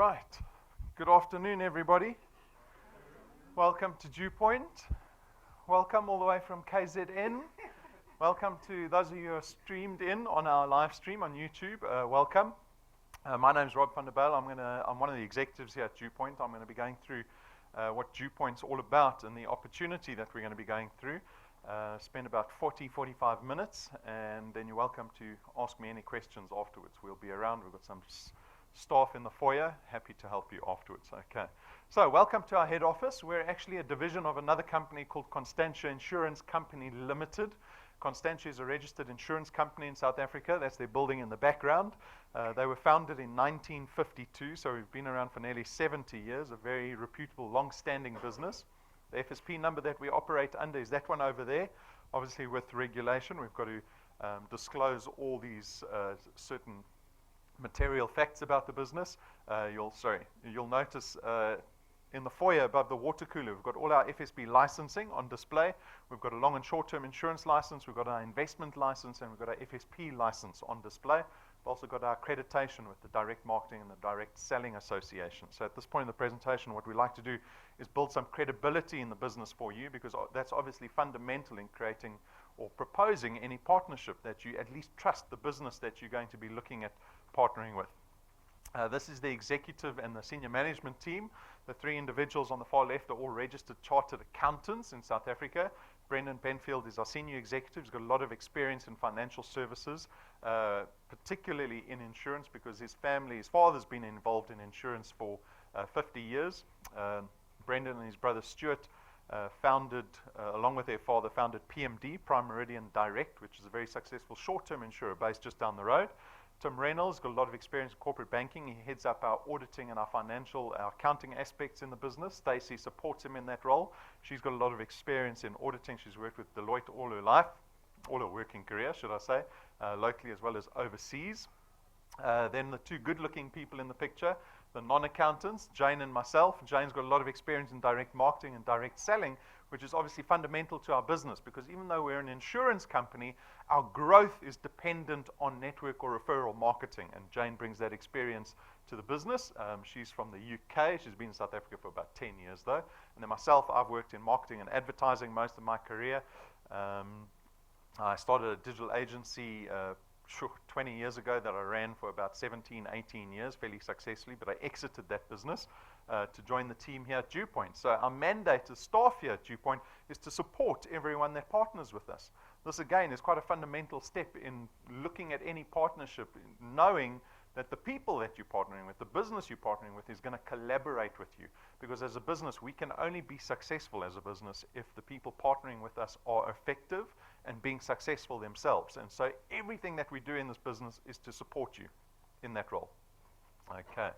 right. Good afternoon, everybody. Welcome to DuePoint. Welcome all the way from KZN. Welcome to those of you who are streamed in on our live stream on YouTube. Welcome. My name is Rob van der Bijl. I'm one of the executives here at DuePoint. I'm going to be going through what DuePoint's all about and the opportunity that we're going to be going through. Spend about 45 minutes, and then you're welcome to ask me any questions afterwards. We'll be around. We've got some staff in the foyer, happy to help you afterwards. Okay. So welcome to our head office. We're actually a division of another company called Constantia Insurance Company Limited. Constantia is a registered insurance company in South Africa. That's their building in the background. They were founded in 1952, so we've been around for nearly 70 years, a very reputable, long-standing business. The FSP number that we operate under is that one over there. Obviously, with regulation, we've got to disclose all these certain material facts about the business. You'll notice in the foyer above the water cooler, we've got all our FSP licensing on display. We've got a long and short-term insurance license, we've got our investment license, and we've got our FSP license on display. We've also got our accreditation with the Direct Marketing and the Direct Selling Association. So at this point in the presentation, what we like to do is build some credibility in the business for you, because that's obviously fundamental in creating or proposing any partnership, that you at least trust the business that you're going to be looking at partnering with. This is the executive and the senior management team. The three individuals on the far left are all registered chartered accountants in South Africa. Brendan Penfield is our senior executive. He's got a lot of experience in financial services, particularly in insurance, because his father's been involved in insurance for 50 years. Brendan and his brother Stuart founded, along with their father, founded PMD, Prime Meridian Direct, which is a very successful short-term insurer based just down the road. Tim Reynolds got a lot of experience in corporate banking. He heads up our auditing and our accounting aspects in the business. Stacey supports him in that role. She's got a lot of experience in auditing. She's worked with Deloitte all her life, all her working career, should I say, locally as well as overseas. Then the two good-looking people in the picture, the non-accountants, Jane and myself. Jane's got a lot of experience in direct marketing and direct selling, which is obviously fundamental to our business, because even though we're an insurance company, our growth is dependent on network or referral marketing, and Jane brings that experience to the business. She's from the UK. She's been in South Africa for about 10 years, though. And then myself, I've worked in marketing and advertising most of my career. I started a digital agency 20 years ago that I ran for about 17, 18 years, fairly successfully, but I exited that business to join the team here at DuePoint. So our mandate as staff here at DuePoint is to support everyone that partners with us. This, again, is quite a fundamental step in looking at any partnership, knowing that the people that you're partnering with, the business you're partnering with, is going to collaborate with you. Because as a business, we can only be successful as a business if the people partnering with us are effective and being successful themselves. And so everything that we do in this business is to support you in that role. Okay.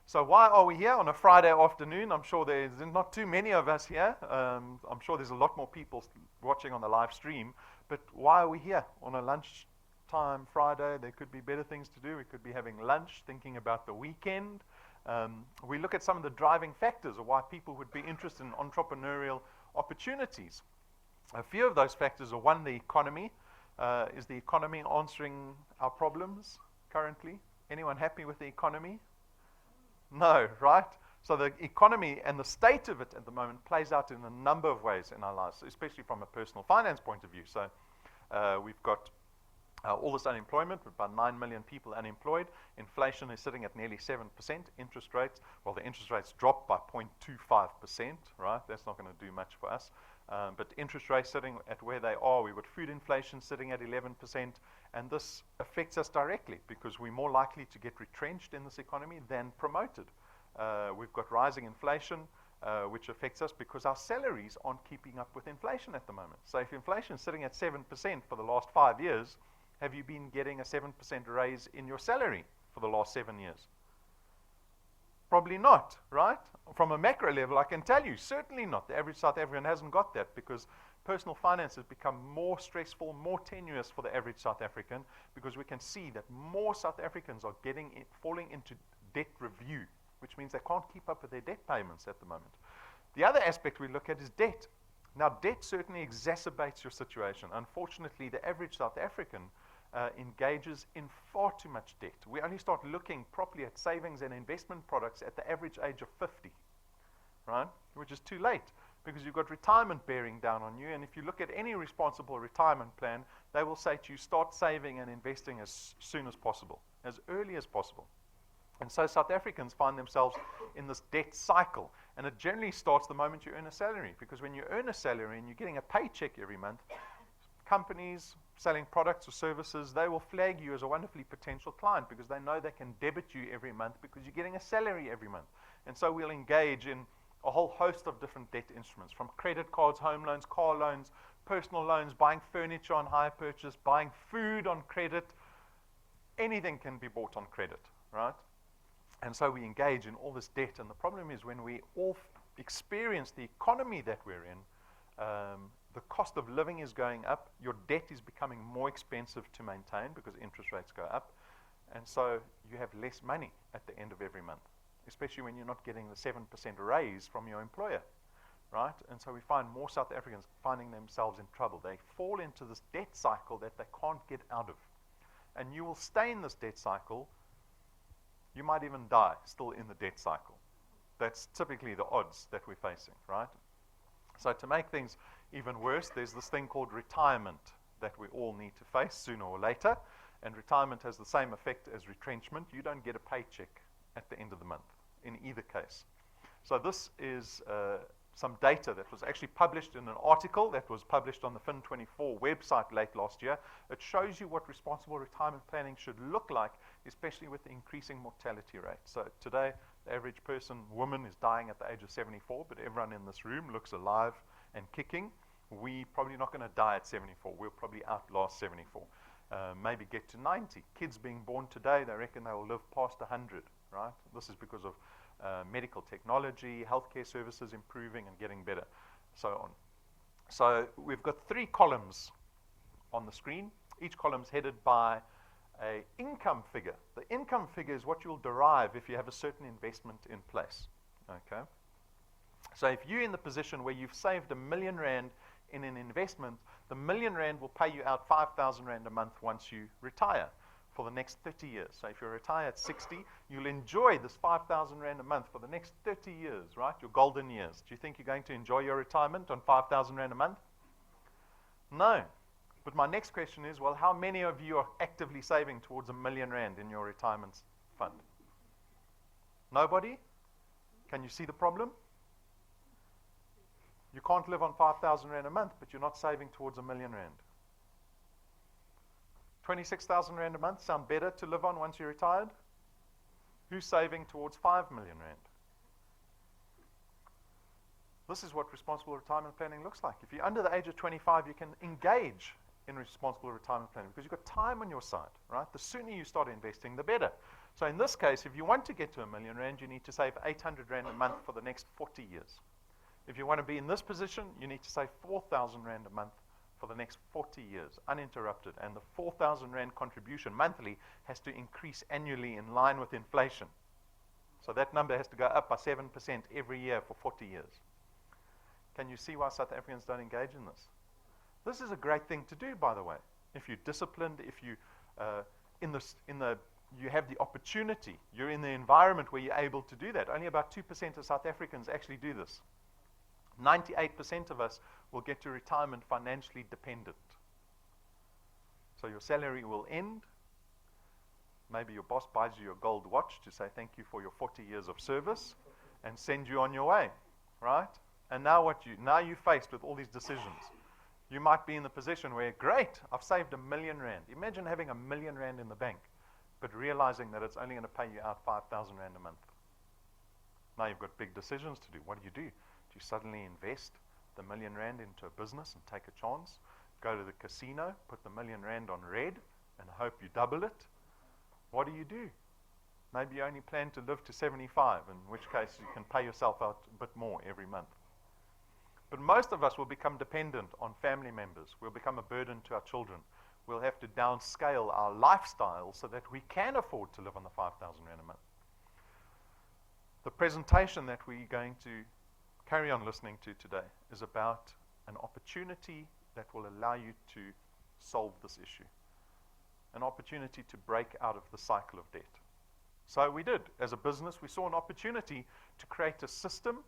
So why are we here on a Friday afternoon? I'm sure there's not too many of us here. I'm sure there's a lot more people watching on the live stream. But why are we here on a lunchtime Friday? There could be better things to do. We could be having lunch, thinking about the weekend. We look at some of the driving factors of why people would be interested in entrepreneurial opportunities. A few of those factors are, one, the economy. Is the economy answering our problems currently? Anyone happy with the economy? No, right? So the economy and the state of it at the moment plays out in a number of ways in our lives, especially from a personal finance point of view. So we've got all this unemployment, with about 9 million people unemployed. Inflation is sitting at nearly 7%. Interest rates, well, the interest rates dropped by 0.25%, right? That's not going to do much for us. But interest rates sitting at where they are, we've got food inflation sitting at 11%, and this affects us directly because we're more likely to get retrenched in this economy than promoted. We've got rising inflation, which affects us because our salaries aren't keeping up with inflation at the moment. So if inflation is sitting at 7% for the last 5 years, have you been getting a 7% raise in your salary for the last 7 years? Probably not, right? From a macro level, I can tell you, certainly not. The average South African hasn't got that, because personal finance has become more stressful, more tenuous for the average South African, because we can see that more South Africans are falling into debt review, which means they can't keep up with their debt payments at the moment. The other aspect we look at is debt. Now, debt certainly exacerbates your situation. Unfortunately, the average South African engages in far too much debt. We only start looking properly at savings and investment products at the average age of 50, right? Which is too late, because you've got retirement bearing down on you. And if you look at any responsible retirement plan, they will say to you, start saving and investing as soon as possible, as early as possible. And so South Africans find themselves in this debt cycle. And it generally starts the moment you earn a salary, because when you earn a salary and you're getting a paycheck every month, companies selling products or services, they will flag you as a wonderfully potential client, because they know they can debit you every month because you're getting a salary every month. And so we'll engage in a whole host of different debt instruments, from credit cards, home loans, car loans, personal loans, buying furniture on hire purchase, buying food on credit. Anything can be bought on credit, right? And so we engage in all this debt. And the problem is, when we all experience the economy that we're in, the cost of living is going up. Your debt is becoming more expensive to maintain because interest rates go up. And so you have less money at the end of every month, especially when you're not getting the 7% raise from your employer, right? And so we find more South Africans finding themselves in trouble. They fall into this debt cycle that they can't get out of. And you will stay in this debt cycle. You might even die still in the debt cycle. That's typically the odds that we're facing, right? So to make things even worse, there's this thing called retirement that we all need to face sooner or later. And retirement has the same effect as retrenchment. You don't get a paycheck at the end of the month in either case. So this is some data that was actually published in an article that was published on the Fin24 website late last year. It shows you what responsible retirement planning should look like, especially with the increasing mortality rate. So today, the average person, woman, is dying at the age of 74, but everyone in this room looks alive and kicking. We're probably not going to die at 74. We'll probably outlast 74. Maybe get to 90. Kids being born today, they reckon they will live past 100, right? This is because of medical technology, healthcare services improving and getting better, so on. So we've got 3 columns on the screen. Each column is headed by an income figure. The income figure is what you'll derive if you have a certain investment in place, okay? So if you're in the position where you've saved R1 million in an investment, the R1 million will pay you out 5,000 Rand a month once you retire for the next 30 years. So if you retire at 60, you'll enjoy this 5,000 Rand a month for the next 30 years, right? Your golden years. Do you think you're going to enjoy your retirement on 5,000 Rand a month? No. But my next question is, well, how many of you are actively saving towards R1 million in your retirement fund? Nobody? Can you see the problem? You can't live on 5,000 Rand a month, but you're not saving towards R1 million. 26,000 Rand a month sound better to live on once you're retired? Who's saving towards 5 million Rand? This is what responsible retirement planning looks like. If you're under the age of 25, you can engage in responsible retirement planning because you've got time on your side, right? The sooner you start investing, the better. So in this case, if you want to get to R1 million, you need to save 800 Rand a month for the next 40 years. If you want to be in this position, you need to save 4,000 Rand a month for the next 40 years, uninterrupted. And the 4,000 Rand contribution monthly has to increase annually in line with inflation. So that number has to go up by 7% every year for 40 years. Can you see why South Africans don't engage in this? This is a great thing to do, by the way. If you're disciplined, if you you have the opportunity, you're in the environment where you're able to do that. Only about 2% of South Africans actually do this. 98% of us will get to retirement financially dependent. So your salary will end. Maybe your boss buys you a gold watch to say thank you for your 40 years of service and send you on your way, right? And now now you're faced with all these decisions. You might be in the position where, great, I've saved R1 million. Imagine having R1 million in the bank, but realizing that it's only going to pay you out 5,000 Rand a month. Now you've got big decisions to do. What do? Do you suddenly invest the R1 million into a business and take a chance? Go to the casino, put the R1 million on red, and hope you double it? What do? Maybe you only plan to live to 75, in which case you can pay yourself out a bit more every month. But most of us will become dependent on family members. We'll become a burden to our children. We'll have to downscale our lifestyle so that we can afford to live on the 5,000 Rand a month. The presentation that we're going to carry on listening to today is about an opportunity that will allow you to solve this issue. an opportunity to break out of the cycle of debt. So we did. As a business, we saw an opportunity to create a system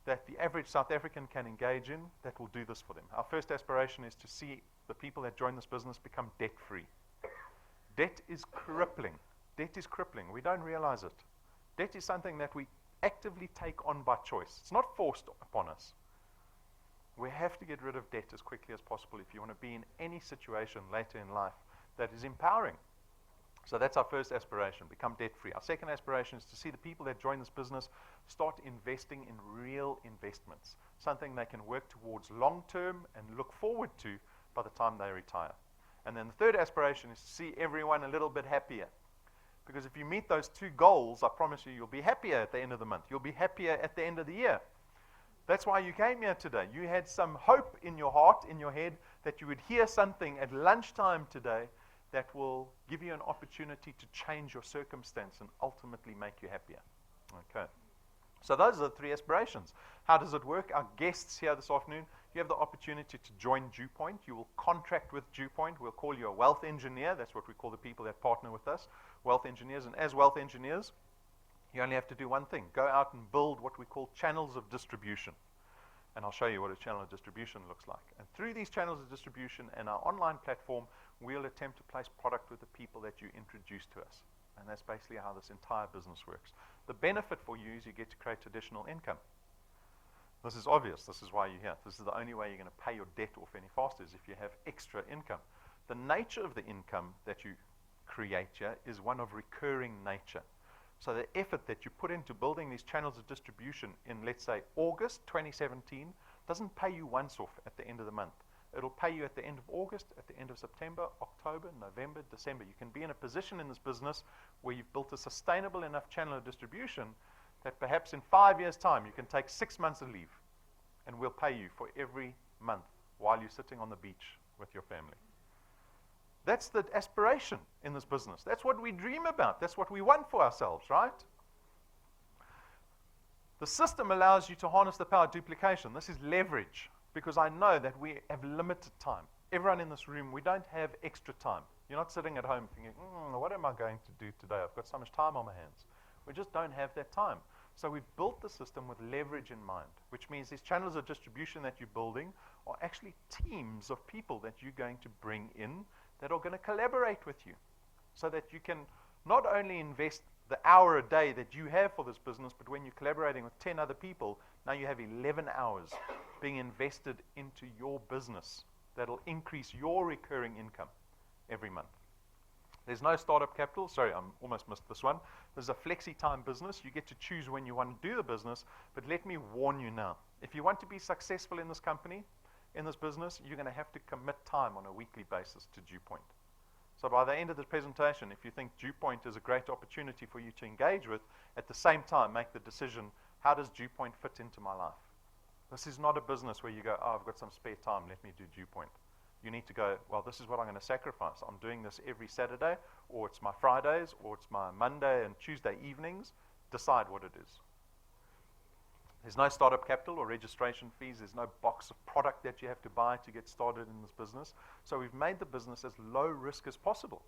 that the average South African can engage in that will do this for them. Our first aspiration is to see the people that join this business become debt-free. Debt is crippling. Debt is crippling. We don't realize it. Debt is something that we actively take on by choice. It's not forced upon us. We have to get rid of debt as quickly as possible if you want to be in any situation later in life that is empowering. So that's our first aspiration, become debt-free. Our second aspiration is to see the people that join this business start investing in real investments, something they can work towards long-term and look forward to by the time they retire. And then the third aspiration is to see everyone a little bit happier. Because if you meet those two goals, I promise you, you'll be happier at the end of the month. You'll be happier at the end of the year. That's why you came here today. You had some hope in your heart, in your head, that you would hear something at lunchtime today that will give you an opportunity to change your circumstance and ultimately make you happier. Okay. So those are the three aspirations. How does it work? Our guests here this afternoon, you have the opportunity to join DuePoint. You will contract with DuePoint. We'll call you a wealth engineer. That's what we call the people that partner with us, wealth engineers. And as wealth engineers, you only have to do one thing. Go out and build what we call channels of distribution. And I'll show you what a channel of distribution looks like. And through these channels of distribution and our online platform, we'll attempt to place product with the people that you introduce to us. And that's basically how this entire business works. The benefit for you is you get to create additional income. This is obvious. This is why you're here. This is the only way you're going to pay your debt off any faster is if you have extra income. The nature of the income that you create here is one of recurring nature. So the effort that you put into building these channels of distribution in, let's say, August 2017, doesn't pay you once off at the end of the month. It'll pay you at the end of August, at the end of September, October, November, December. You can be in a position in this business where you've built a sustainable enough channel of distribution that perhaps in 5 years' time you can take 6 months of leave and we'll pay you for every month while you're sitting on the beach with your family. That's the aspiration in this business. That's what we dream about. That's what we want for ourselves, right? The system allows you to harness the power of duplication. This is leverage, because I know that we have limited time. Everyone in this room, we don't have extra time. You're not sitting at home thinking, what am I going to do today? I've got so much time on my hands. We just don't have that time. So we've built the system with leverage in mind, which means these channels of distribution that you're building are actually teams of people that you're going to bring in that are going to collaborate with you so that you can not only invest the hour a day that you have for this business, but when you're collaborating with 10 other people, now you have 11 hours being invested into your business that'll increase your recurring income every month. There's no startup capital. Sorry, I almost missed this one. There's a flexi-time business. You get to choose when you want to do the business, but let me warn you now. If you want to be successful in this company, in this business, you're going to have to commit time on a weekly basis to DuePoint. So by the end of this presentation, if you think DuePoint is a great opportunity for you to engage with, at the same time, make the decision, how does DuePoint fit into my life? This is not a business where you go, I've got some spare time, let me do DuePoint. You need to go, well, this is what I'm going to sacrifice. I'm doing this every Saturday, or it's my Fridays, or it's my Monday and Tuesday evenings. Decide what it is. There's no startup capital or registration fees. There's no box of product that you have to buy to get started in this business. So we've made the business as low risk as possible.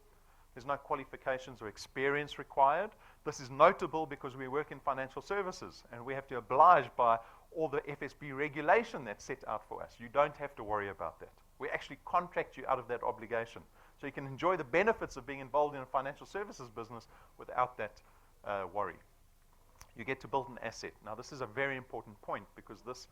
There's no qualifications or experience required. This is notable because we work in financial services and we have to oblige by all the FSB regulation that's set out for us. You don't have to worry about that. We actually contract you out of that obligation. So you can enjoy the benefits of being involved in a financial services business without that worry. You get to build an asset. Now, this is a very important point because this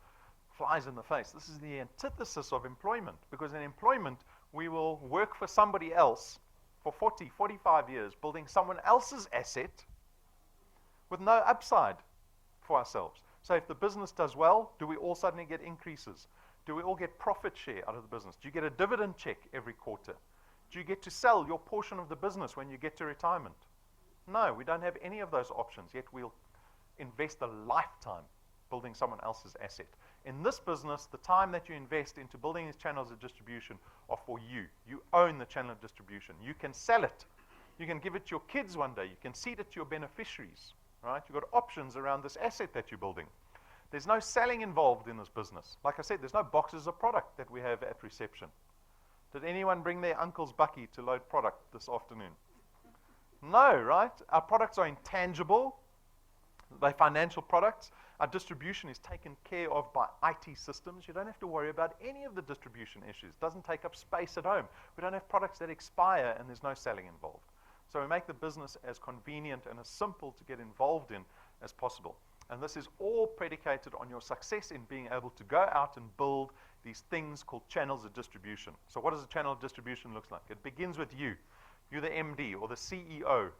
flies in the face. This is the antithesis of employment, because in employment, we will work for somebody else for 40, 45 years, building someone else's asset with no upside for ourselves. So if the business does well, do we all suddenly get increases? Do we all get profit share out of the business? Do you get a dividend check every quarter? Do you get to sell your portion of the business when you get to retirement? No, we don't have any of those options, yet we'll invest a lifetime building someone else's asset. In this business, the time that you invest into building these channels of distribution are for you. You own the channel of distribution. You can sell it. You can give it to your kids one day. You can seed it to your beneficiaries. Right? You've got options around this asset that you're building. There's no selling involved in this business. Like I said, there's no boxes of product that we have at reception. Did anyone bring their uncle's bucky to load product this afternoon? No, right? Our products are intangible. They're financial products. Our distribution is taken care of by IT systems. You don't have to worry about any of the distribution issues. It doesn't take up space at home. We don't have products that expire and there's no selling involved. So we make the business as convenient and as simple to get involved in as possible. And this is all predicated on your success in being able to go out and build these things called channels of distribution. So what does a channel of distribution look like? It begins with you. You're the MD or the CEO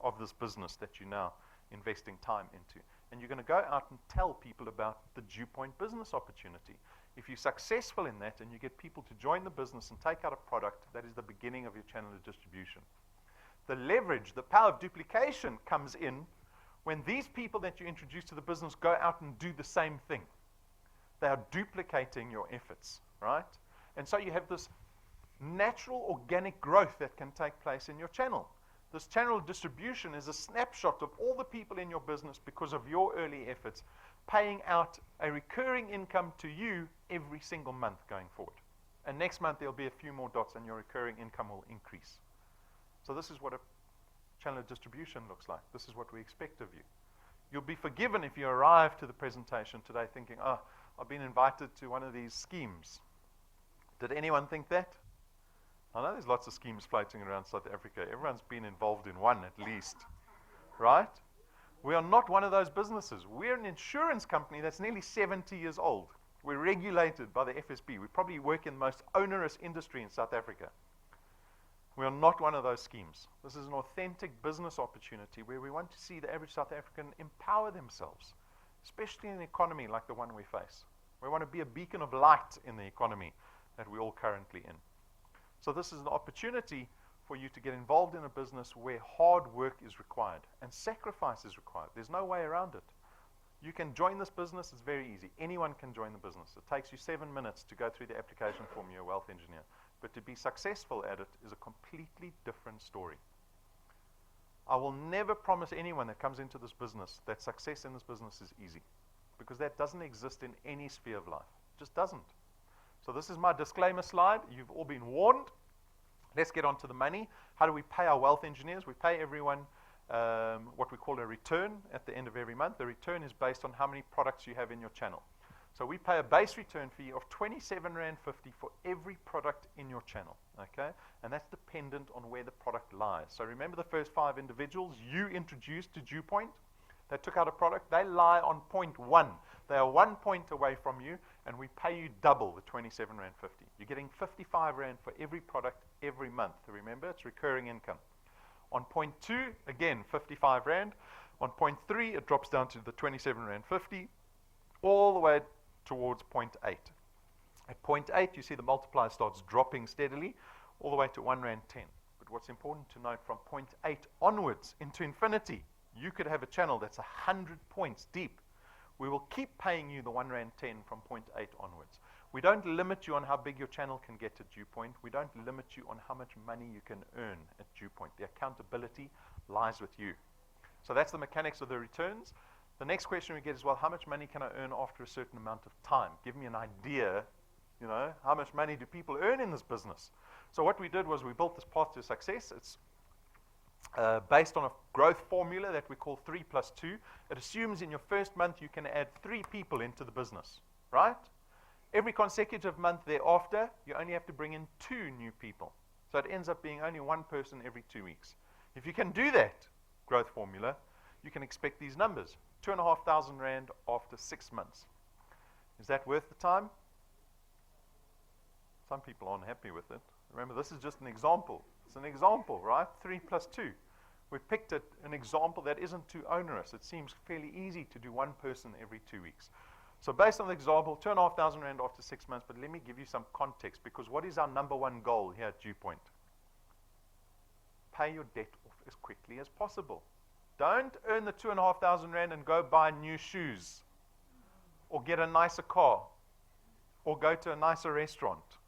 of this business that you're now investing time into. And you're going to go out and tell people about the DuePoint business opportunity. If you're successful in that and you get people to join the business and take out a product, that is the beginning of your channel of distribution. The leverage, the power of duplication comes in when these people that you introduce to the business go out and do the same thing. They are duplicating your efforts, right? And so you have this natural organic growth that can take place in your channel. This channel of distribution is a snapshot of all the people in your business because of your early efforts, paying out a recurring income to you every single month going forward. And next month there'll be a few more dots and your recurring income will increase. So this is what a channel of distribution looks like. This is what we expect of you. You'll be forgiven if you arrive to the presentation today thinking, oh, I've been invited to one of these schemes. Did anyone think that? I know there's lots of schemes floating around South Africa. Everyone's been involved in one at least, right? We are not one of those businesses. We're an insurance company that's nearly 70 years old. We're regulated by the FSB. We probably work in the most onerous industry in South Africa. We are not one of those schemes. This is an authentic business opportunity where we want to see the average South African empower themselves, especially in an economy like the one we face. We want to be a beacon of light in the economy that we're all currently in. So this is an opportunity for you to get involved in a business where hard work is required and sacrifice is required. There's no way around it. You can join this business. It's very easy. Anyone can join the business. It takes you 7 minutes to go through the application form. You're a wealth engineer. But to be successful at it is a completely different story. I will never promise anyone that comes into this business that success in this business is easy, because that doesn't exist in any sphere of life. It just doesn't. So this is my disclaimer slide. You've all been warned. Let's get on to the money. How do we pay our wealth engineers? We pay everyone what we call a return at the end of every month. The return is based on how many products you have in your channel. So we pay a base return fee of R27.50 for every product in your channel, okay? And that's dependent on where the product lies. So remember the first 5 individuals you introduced to DuePoint that took out a product? They lie on point 1. They are 1 point away from you, and we pay you double the R27.50. You're getting R55 for every product every month. Remember, it's recurring income. On point 2, again, R55. On point 3, it drops down to the R27.50, all the way towards point 8. At point 8, you see the multiplier starts dropping steadily all the way to R1.10. But what's important to note, from point 8 onwards into infinity, you could have a channel that's 100 points deep. We will keep paying you the R1.10 from point 8 onwards. We don't limit you on how big your channel can get at DuePoint. We don't limit you on how much money you can earn at DuePoint. The accountability lies with you. So that's the mechanics of the returns. The next question we get is, well, how much money can I earn after a certain amount of time? Give me an idea, how much money do people earn in this business? So what we did was we built this path to success. It's based on a growth formula that we call 3 + 2. It assumes in your first month you can add 3 people into the business, right? Every consecutive month thereafter, you only have to bring in 2 new people. So it ends up being only 1 person every 2 weeks. If you can do that growth formula, you can expect these numbers. R2,500 after 6 months. Is that worth the time? Some people aren't happy with it. Remember, this is just an example. It's an example, right? 3 + 2. We picked an example that isn't too onerous. It seems fairly easy to do 1 person every 2 weeks. So based on the example, R2,500 after 6 months, but let me give you some context, because what is our number 1 goal here at DuePoint? Pay your debt off as quickly as possible. Don't earn the R2,500 and go buy new shoes, or get a nicer car, or go to a nicer restaurant.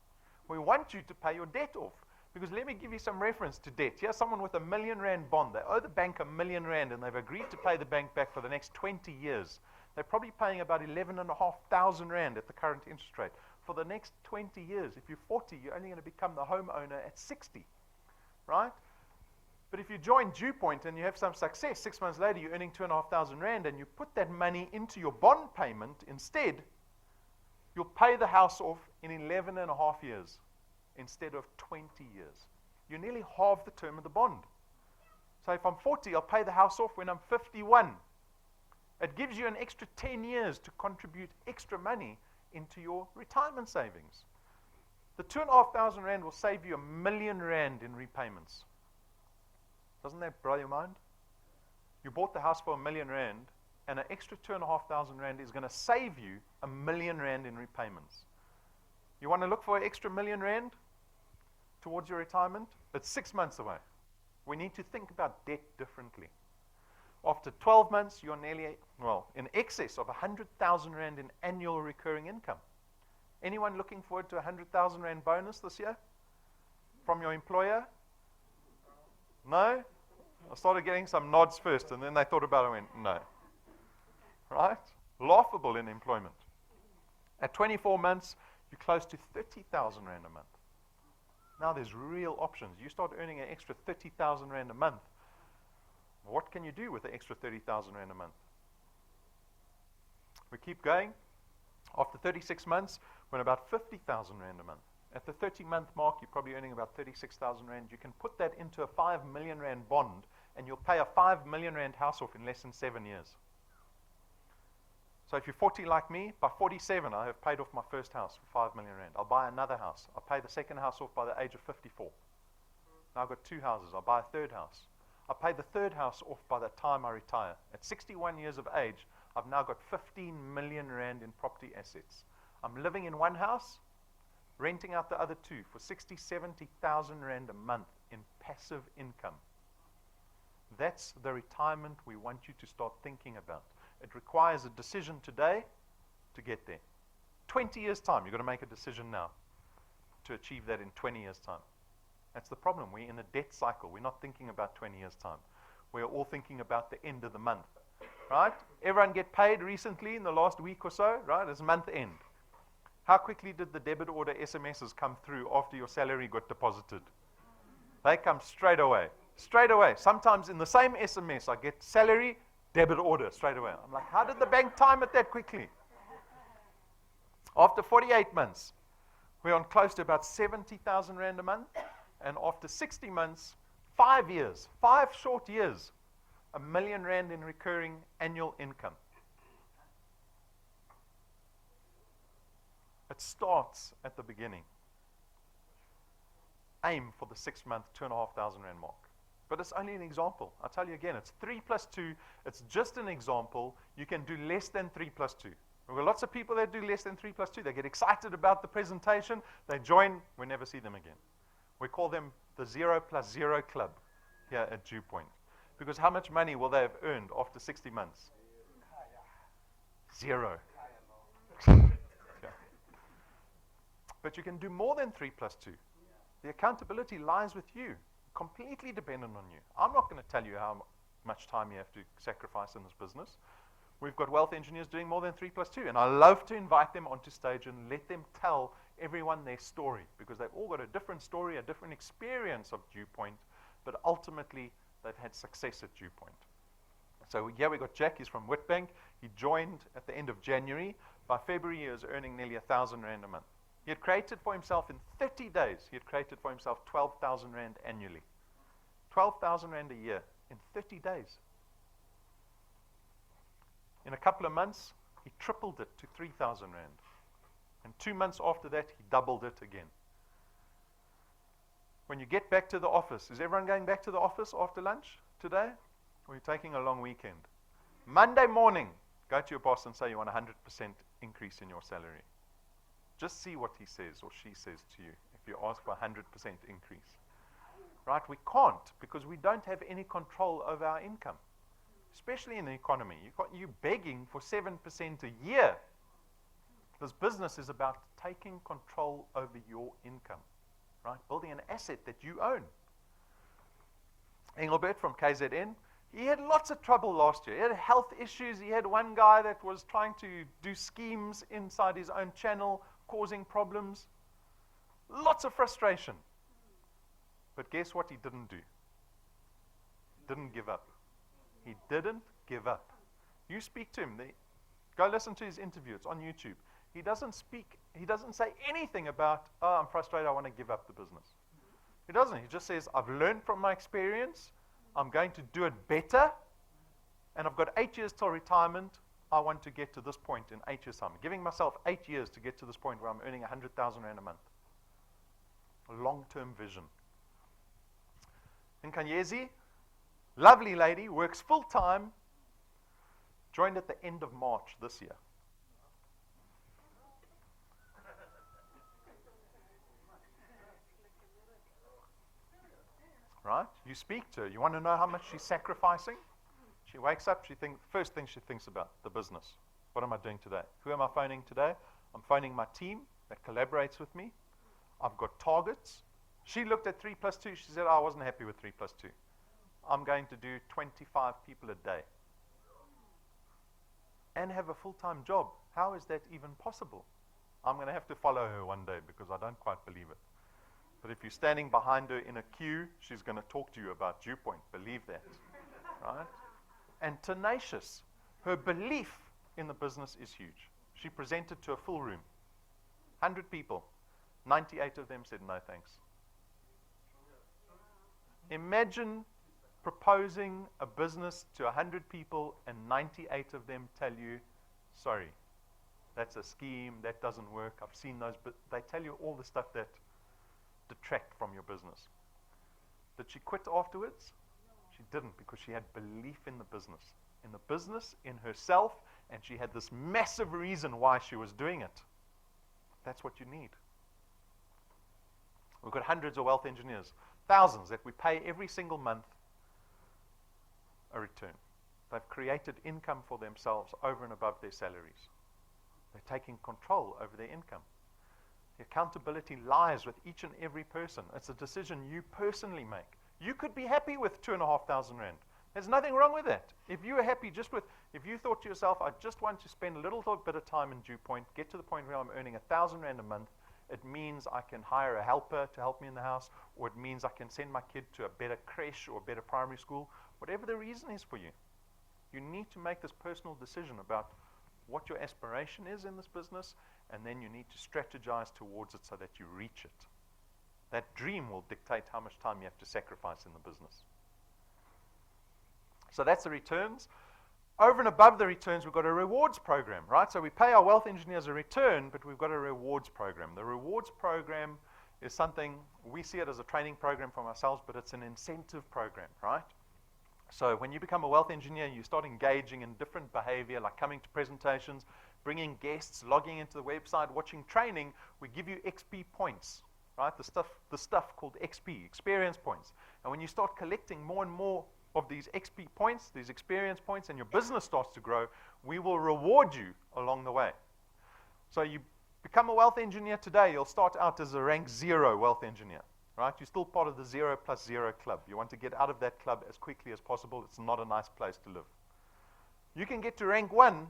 We want you to pay your debt off. Because let me give you some reference to debt. Here's someone with R1 million bond. They owe the bank R1 million, and they've agreed to pay the bank back for the next 20 years. They're probably paying about 11,500 rand at the current interest rate. For the next 20 years, if you're 40, you're only going to become the homeowner at 60, right? But if you join DuePoint and you have some success, 6 months later you're earning 2,500 rand and you put that money into your bond payment instead, you'll pay the house off in 11 and a half years instead of 20 years. You nearly halve the term of the bond. So if I'm 40, I'll pay the house off when I'm 51. It gives you an extra 10 years to contribute extra money into your retirement savings. The 2,500 rand will save you 1 million rand in repayments. Doesn't that blow your mind? You bought the house for 1 million rand, and an extra 2,500 rand is going to save you 1 million rand in repayments. You want to look for an extra 1 million rand towards your retirement? It's 6 months away. We need to think about debt differently. After 12 months, you're nearly, in excess of 100,000 rand in annual recurring income. Anyone looking forward to a 100,000 rand bonus this year from your employer? No? I started getting some nods first, and then they thought about it and went, no. Right? Laughable in employment. At 24 months, you're close to 30,000 rand a month. Now there's real options. You start earning an extra 30,000 rand a month. What can you do with the extra 30,000 rand a month? We keep going. After 36 months, we're at about 50,000 rand a month. At the 30-month mark, you're probably earning about 36,000 rand. You can put that into a 5 million rand bond, and you'll pay a 5 million rand house off in less than 7 years. So if you're 40 like me, by 47, I have paid off my first house for 5 million rand. I'll buy another house. I'll pay the second house off by the age of 54. Now I've got 2 houses. I'll buy a third house. I'll pay the third house off by the time I retire. At 61 years of age, I've now got 15 million rand in property assets. I'm living in one house, renting out the other 2 for 60, 70,000 rand a month in passive income. That's the retirement we want you to start thinking about. It requires a decision today to get there. 20 years' time, you've got to make a decision now to achieve that in 20 years' time. That's the problem. We're in a debt cycle. We're not thinking about 20 years' time. We're all thinking about the end of the month, right? Everyone get paid recently in the last week or so, right? It's month end. How quickly did the debit order SMSs come through after your salary got deposited? They come straight away. Straight away. Sometimes in the same SMS, I get salary, debit order straight away. I'm like, how did the bank time it that quickly? After 48 months, we're on close to about 70,000 rand a month. And after 60 months, 5 years, 5 short years, 1 million rand in recurring annual income. It starts at the beginning. Aim for the 6-month, 2,500 rand mark. But it's only an example. I'll tell you again, it's 3 plus 2. It's just an example. You can do less than 3 plus 2. We've got lots of people that do less than 3 plus 2. They get excited about the presentation. They join. We never see them again. We call them the 0 plus 0 club here at DuePoint. Because how much money will they have earned after 60 months? 0. Yeah. But you can do more than 3 plus 2. The accountability lies with you, completely dependent on you. I'm not going to tell you how much time you have to sacrifice in this business. We've got wealth engineers doing more than 3 plus 2, and I love to invite them onto stage and let them tell everyone their story, because they've all got a different story, a different experience of DuePoint, but ultimately they've had success at DuePoint. So here we got Jack. He's from Witbank. He joined at the end of January. By February, he was earning nearly 1,000 rand a month. He had created for himself in 30 days, he had created for himself 12,000 rand annually. 12,000 rand a year in 30 days. In a couple of months, he tripled it to 3,000 rand. And 2 months after that, he doubled it again. When you get back to the office, is everyone going back to the office after lunch today? Or are you taking a long weekend? Monday morning, go to your boss and say you want a 100% increase in your salary. Just see what he says or she says to you if you ask for a 100% increase. Right? We can't, because we don't have any control over our income. Especially in the economy. You're begging for 7% a year. This business is about taking control over your income, right? Building an asset that you own. Engelbert from KZN, He had lots of trouble last year. He had health issues. He had one guy that was trying to do schemes inside his own channel, causing problems. Lots of frustration. But guess what he didn't do? He didn't give up. He didn't give up. You speak to him. Go listen to his interview. It's on YouTube. He doesn't say anything about, oh, I'm frustrated, I want to give up the business. He doesn't. He just says, I've learned from my experience. I'm going to do it better. And I've got 8 years till retirement. I want to get to this point in 8 years' time. I'm giving myself 8 years to get to this point where I'm earning 100,000 Rand a month. A long-term vision. And Kanyezi, lovely lady, works full-time, joined at the end of March this year. Right? You speak to her. You want to know how much she's sacrificing? She wakes up, first thing she thinks about, the business. What am I doing today? Who am I phoning today? I'm phoning my team that collaborates with me. I've got targets. She looked at 3 plus 2. She said, I wasn't happy with 3 plus 2. I'm going to do 25 people a day. And have a full-time job. How is that even possible? I'm going to have to follow her one day because I don't quite believe it. But if you're standing behind her in a queue, she's going to talk to you about DuePoint. Believe that. Right? And tenacious. Her belief in the business is huge. She presented to a full room. 100 people. 98 of them said no thanks. Imagine proposing a business to 100 people and 98 of them tell you, sorry, that's a scheme, that doesn't work. I've seen those, but they tell you all the stuff that detract from your business. Did she quit afterwards? She didn't, because she had belief in the business, in herself, and she had this massive reason why she was doing it. That's what you need. We've got hundreds of wealth engineers, thousands that we pay every single month a return. They've created income for themselves over and above their salaries. They're taking control over their income. The accountability lies with each and every person. It's a decision you personally make. You could be happy with 2,500 Rand. There's nothing wrong with that. If you are happy if you thought to yourself, I just want to spend a little bit of time in DuePoint, get to the point where I'm earning 1,000 Rand a month, it means I can hire a helper to help me in the house, or it means I can send my kid to a better creche or a better primary school, whatever the reason is for you. You need to make this personal decision about what your aspiration is in this business, and then you need to strategize towards it so that you reach it. That dream will dictate how much time you have to sacrifice in the business. So that's the returns. Over and above the returns, we've got a rewards program, right? So we pay our wealth engineers a return, but we've got a rewards program. The rewards program is something, we see it as a training program for ourselves, but it's an incentive program, right? So when you become a wealth engineer, you start engaging in different behavior, like coming to presentations, bringing guests, logging into the website, watching training. We give you XP points, right? The stuff called XP, experience points. And when you start collecting more and more of these XP points, these experience points, and your business starts to grow, we will reward you along the way. So you become a wealth engineer today, you'll start out as a rank 0 wealth engineer. Right? You're still part of the 0 plus 0 club. You want to get out of that club as quickly as possible. It's not a nice place to live. You can get to rank 1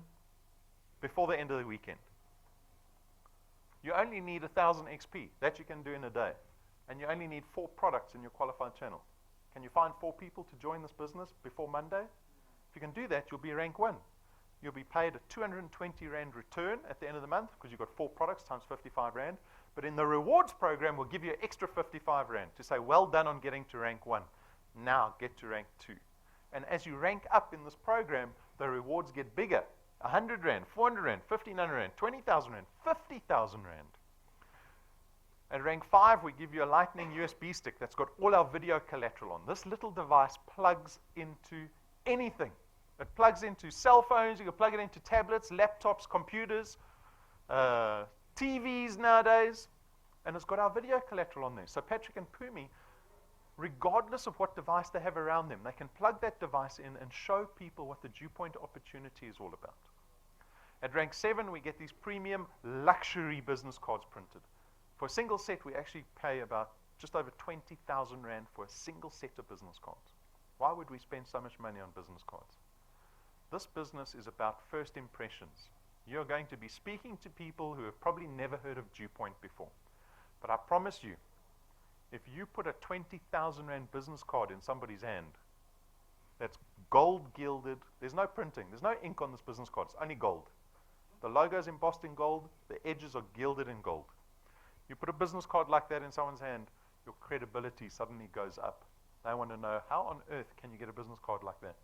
before the end of the weekend. You only need 1,000 XP. That you can do in a day. And you only need 4 products in your qualified channel. Can you find 4 people to join this business before Monday? If you can do that, you'll be rank 1. You'll be paid a 220 Rand return at the end of the month because you've got 4 products times 55 Rand. But in the rewards program, we'll give you an extra 55 Rand to say, well done on getting to rank 1. Now get to rank 2. And as you rank up in this program, the rewards get bigger. 100 Rand, 400 Rand, 1,500 Rand, 20,000 Rand, 50,000 Rand. At rank 5, we give you a lightning USB stick that's got all our video collateral on. This little device plugs into anything. It plugs into cell phones, you can plug it into tablets, laptops, computers, TVs nowadays, and it's got our video collateral on there. So Patrick and Pumi, regardless of what device they have around them, they can plug that device in and show people what the DuePoint opportunity is all about. At rank 7, we get these premium luxury business cards printed. For a single set, we actually pay about just over 20,000 Rand for a single set of business cards. Why would we spend so much money on business cards? This business is about first impressions. You're going to be speaking to people who have probably never heard of DuePoint before. But I promise you, if you put a 20,000 Rand business card in somebody's hand, that's gold gilded, there's no printing, there's no ink on this business card, it's only gold. The logo is embossed in gold, the edges are gilded in gold. You put a business card like that in someone's hand, your credibility suddenly goes up. They want to know, how on earth can you get a business card like that?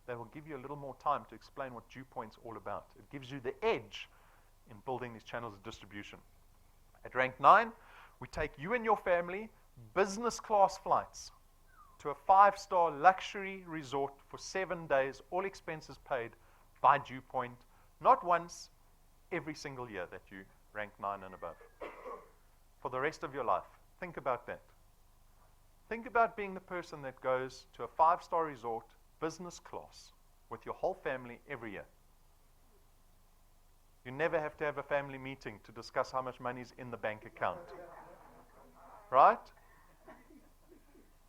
They will give you a little more time to explain what DuePoint's all about. It gives you the edge in building these channels of distribution. At rank 9, we take you and your family business class flights to a 5-star luxury resort for 7 days, all expenses paid by DuePoint, not once, every single year that you rank 9 and above. For the rest of your life, think about that. Think about being the person that goes to a 5-star resort, business class, with your whole family every year. You never have to have a family meeting to discuss how much money is in the bank account. Right?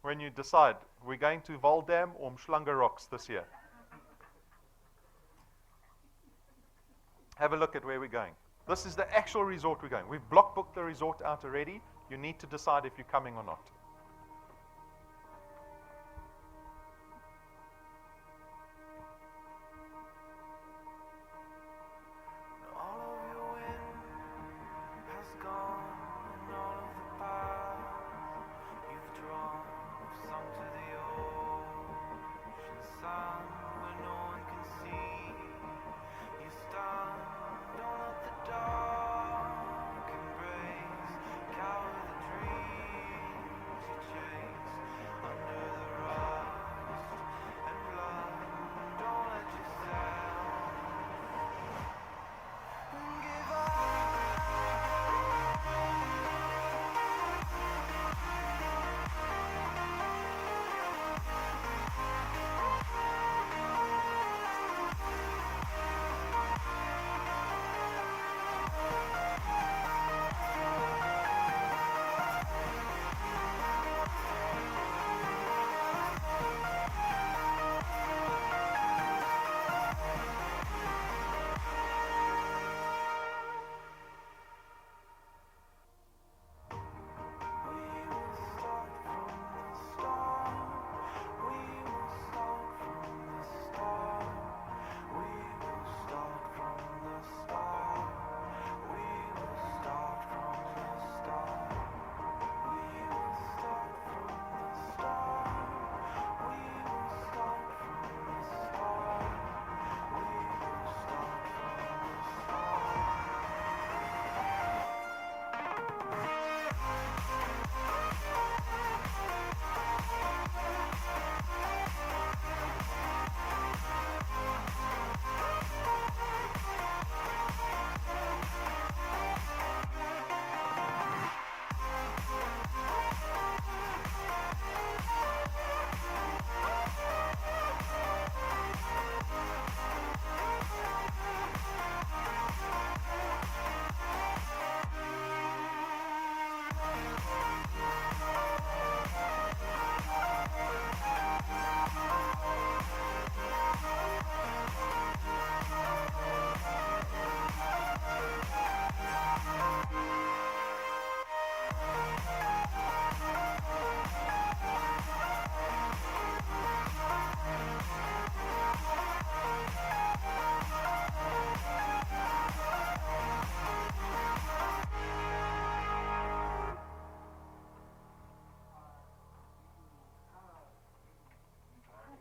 When you decide, we're going to Valdam or Mshlanga Rocks this year. Have a look at where we're going. This is the actual resort we're going. We've block booked the resort out already. You need to decide if you're coming or not.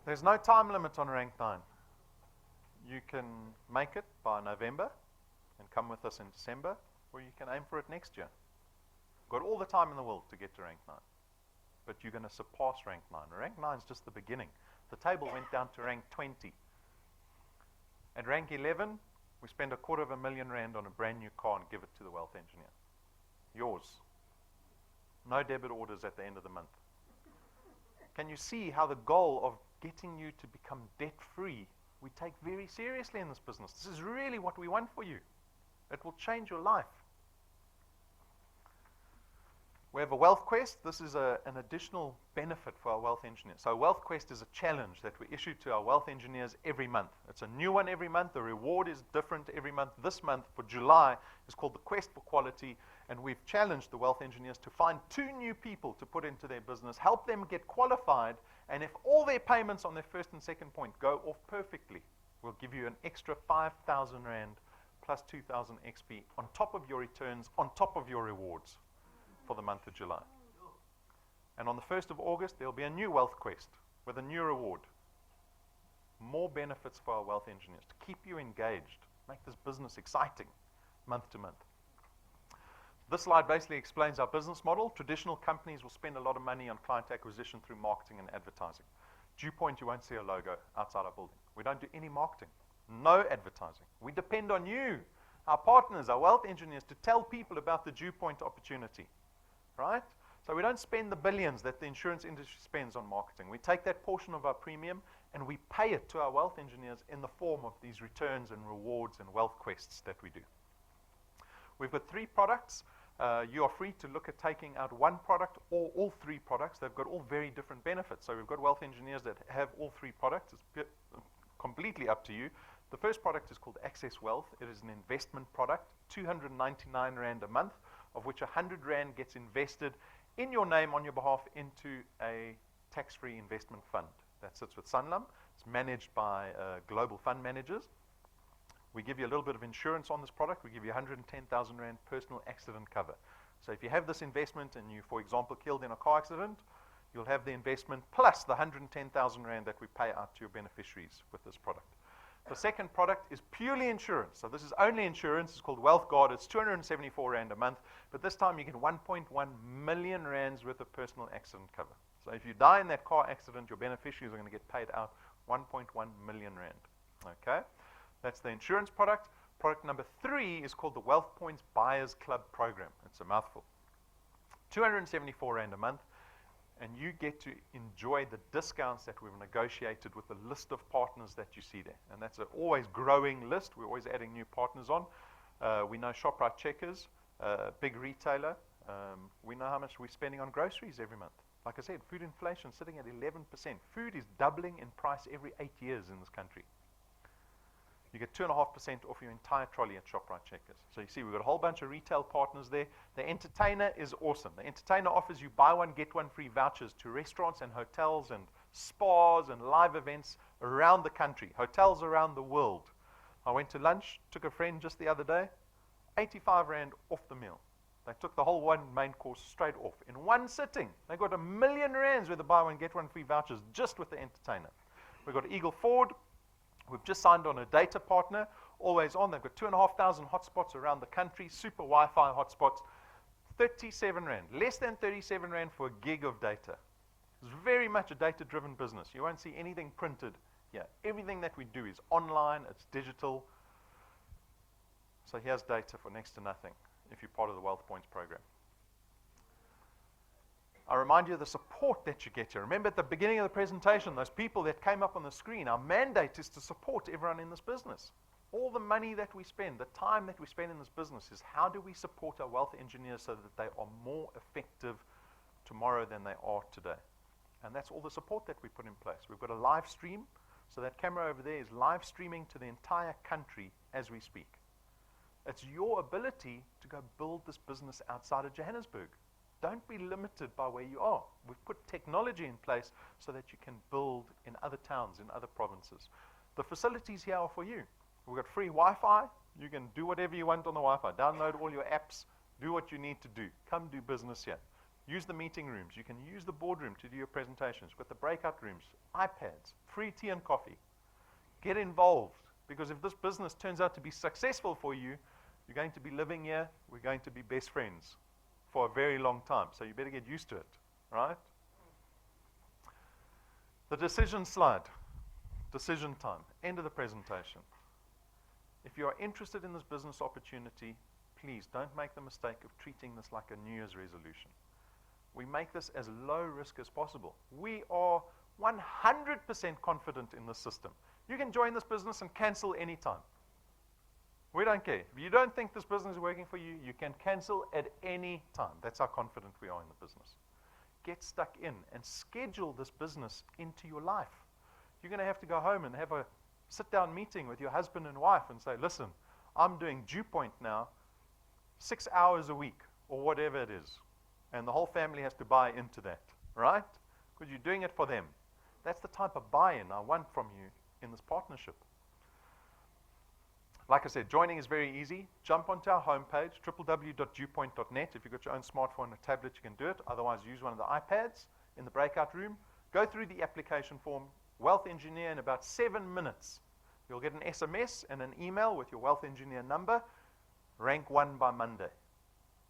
There's no time limit on rank 9. You can make it by November and come with us in December, or you can aim for it next year. Got all the time in the world to get to rank 9. But you're going to surpass rank 9. Rank 9 is just the beginning. The table went down to rank 20. At rank 11, we spend R250,000 on a brand new car and give it to the wealth engineer. Yours. No debit orders at the end of the month. Can you see how the goal of getting you to become debt-free, we take very seriously in this business? This is really what we want for you. It will change your life. We have a Wealth Quest. This is an additional benefit for our wealth engineers. So a Wealth Quest is a challenge that we issue to our wealth engineers every month. It's a new one every month. The reward is different every month. This month, for July, is called the Quest for Quality, and we've challenged the wealth engineers to find 2 new people to put into their business, help them get qualified, and if all their payments on their first and second point go off perfectly, we'll give you an extra 5,000 Rand plus 2,000 XP on top of your returns, on top of your rewards for the month of July. And on the 1st of August, there'll be a new Wealth Quest with a new reward. More benefits for our wealth engineers to keep you engaged, make this business exciting month to month. This slide basically explains our business model. Traditional companies will spend a lot of money on client acquisition through marketing and advertising. DuePoint, you won't see a logo outside our building. We don't do any marketing, no advertising. We depend on you, our partners, our wealth engineers, to tell people about the DuePoint opportunity, right? So we don't spend the billions that the insurance industry spends on marketing. We take that portion of our premium and we pay it to our wealth engineers in the form of these returns and rewards and wealth quests that we do. We've got 3 products. You are free to look at taking out one product or all 3 products. They've got all very different benefits. So we've got wealth engineers that have all 3 products. It's completely up to you. The first product is called Access Wealth. It is an investment product, 299 Rand a month, of which 100 Rand gets invested in your name on your behalf into a tax-free investment fund that sits with Sanlam. It's managed by global fund managers. We give you a little bit of insurance on this product. We give you 110,000 Rand personal accident cover. So if you have this investment and you, for example, killed in a car accident, you'll have the investment plus the 110,000 Rand that we pay out to your beneficiaries with this product. The second product is purely insurance. So this is only insurance. It's called Wealth Guard. It's 274 Rand a month, but this time you get 1.1 million Rands worth of personal accident cover. So if you die in that car accident, your beneficiaries are going to get paid out 1.1 million Rand. Okay? That's the insurance product. Product number 3 is called the Wealth Points Buyers Club Program. It's a mouthful. 274 Rand a month, and you get to enjoy the discounts that we've negotiated with the list of partners that you see there. And that's an always growing list. We're always adding new partners on. We know ShopRite Checkers, big retailer. We know how much we're spending on groceries every month. Like I said, food inflation sitting at 11%. Food is doubling in price every 8 years in this country. You get 2.5% off your entire trolley at ShopRite Checkers. So you see, we've got a whole bunch of retail partners there. The Entertainer is awesome. The Entertainer offers you buy one, get one free vouchers to restaurants and hotels and spas and live events around the country, hotels around the world. I went to lunch, took a friend just the other day, 85 Rand off the meal. They took the whole one main course straight off in one sitting. They got 1 million Rands with the buy one, get one free vouchers just with the Entertainer. We've got Eagle Ford. We've just signed on a data partner, always on. They've got 2,500 hotspots around the country, super Wi-Fi hotspots, 37 Rand, less than 37 Rand for a gig of data. It's very much a data-driven business. You won't see anything printed here. Everything that we do is online, it's digital. So here's data for next to nothing if you're part of the Wealth Points program. I remind you of the support that you get here. Remember at the beginning of the presentation, those people that came up on the screen, our mandate is to support everyone in this business. All the money that we spend, the time that we spend in this business is how do we support our wealth engineers so that they are more effective tomorrow than they are today. And that's all the support that we put in place. We've got a live stream, so that camera over there is live streaming to the entire country as we speak. It's your ability to go build this business outside of Johannesburg. Don't be limited by where you are. We've put technology in place so that you can build in other towns, in other provinces. The facilities here are for you. We've got free Wi-Fi. You can do whatever you want on the Wi-Fi. Download all your apps. Do what you need to do. Come do business here. Use the meeting rooms. You can use the boardroom to do your presentations. We've got the breakout rooms, iPads, free tea and coffee. Get involved, because if this business turns out to be successful for you, you're going to be living here. We're going to be best friends for a very long time. So you better get used to it, right? The decision slide. Decision time. End of the presentation. If you are interested in this business opportunity, please don't make the mistake of treating this like a New Year's resolution. We make this as low risk as possible. We are 100% confident in this system. You can join this business and cancel anytime. We don't care. If you don't think this business is working for you, you can cancel at any time. That's how confident we are in the business. Get stuck in and schedule this business into your life. You're going to have to go home and have a sit-down meeting with your husband and wife and say, listen, I'm doing DuePoint now 6 hours a week or whatever it is. And the whole family has to buy into that, right? Because you're doing it for them. That's the type of buy-in I want from you in this partnership. Like I said, joining is very easy. Jump onto our homepage, www.DuePoint.net. If you've got your own smartphone or tablet, you can do it. Otherwise, use one of the iPads in the breakout room. Go through the application form, Wealth Engineer, in about 7 minutes. You'll get an SMS and an email with your Wealth Engineer number. Rank 1 by Monday.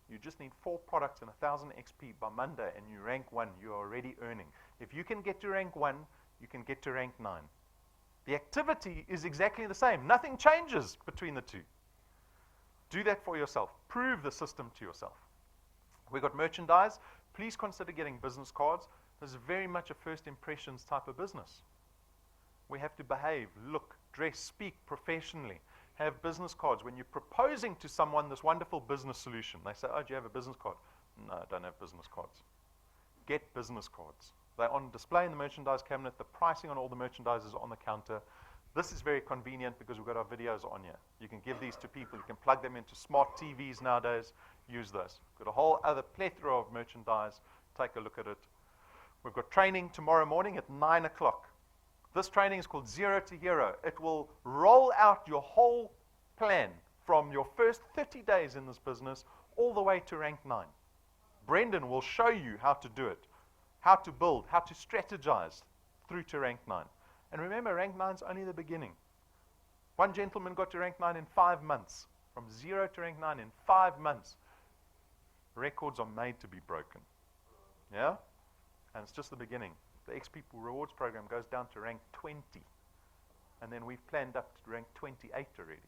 You just need 4 products and 1,000 XP by Monday, and you rank 1. You're already earning. If you can get to rank 1, you can get to rank 9. The activity is exactly the same. Nothing changes between the two. Do that for yourself. Prove the system to yourself. We've got merchandise. Please consider getting business cards. This is very much a first impressions type of business. We have to behave, look, dress, speak professionally. Have business cards. When you're proposing to someone this wonderful business solution, they say, oh, do you have a business card? No, I don't have business cards. Get business cards. They're on display in the merchandise cabinet. The pricing on all the merchandise is on the counter. This is very convenient because we've got our videos on here. You can give these to people. You can plug them into smart TVs nowadays. Use those. Got a whole other plethora of merchandise. Take a look at it. We've got training tomorrow morning at 9 o'clock. This training is called Zero to Hero. It will roll out your whole plan from your first 30 days in this business all the way to rank 9. Brendan will show you how to do it, how to build, how to strategize through to rank 9. And remember, rank 9 is only the beginning. One gentleman got to rank 9 in 5 months. From 0 to rank 9 in 5 months. Records are made to be broken. Yeah? And it's just the beginning. The X People Rewards program goes down to rank 20. And then we've planned up to rank 28 already.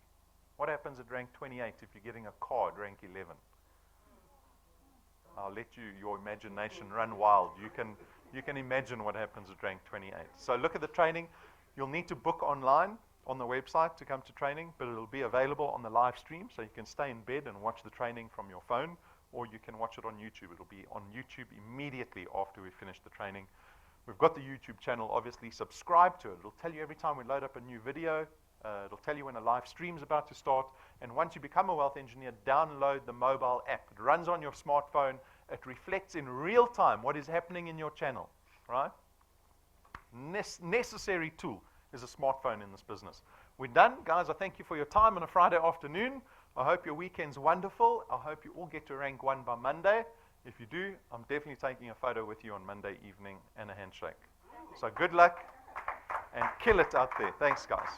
What happens at rank 28 if you're getting a card rank 11? I'll let your imagination run wild. You can imagine what happens at rank 28. So look at the training. You'll need to book online on the website to come to training, but it'll be available on the live stream, so you can stay in bed and watch the training from your phone, or you can watch it on YouTube. It'll be on YouTube immediately after we finish the training. We've got the YouTube channel, obviously. Subscribe to it. It'll tell you every time we load up a new video. It'll tell you when a live stream is about to start. And once you become a wealth engineer, download the mobile app. It runs on your smartphone. It reflects in real time what is happening in your channel, right? Necessary tool is a smartphone in this business. We're done. Guys, I thank you for your time on a Friday afternoon. I hope your weekend's wonderful. I hope you all get to rank 1 by Monday. If you do, I'm definitely taking a photo with you on Monday evening and a handshake. So good luck and kill it out there. Thanks, guys.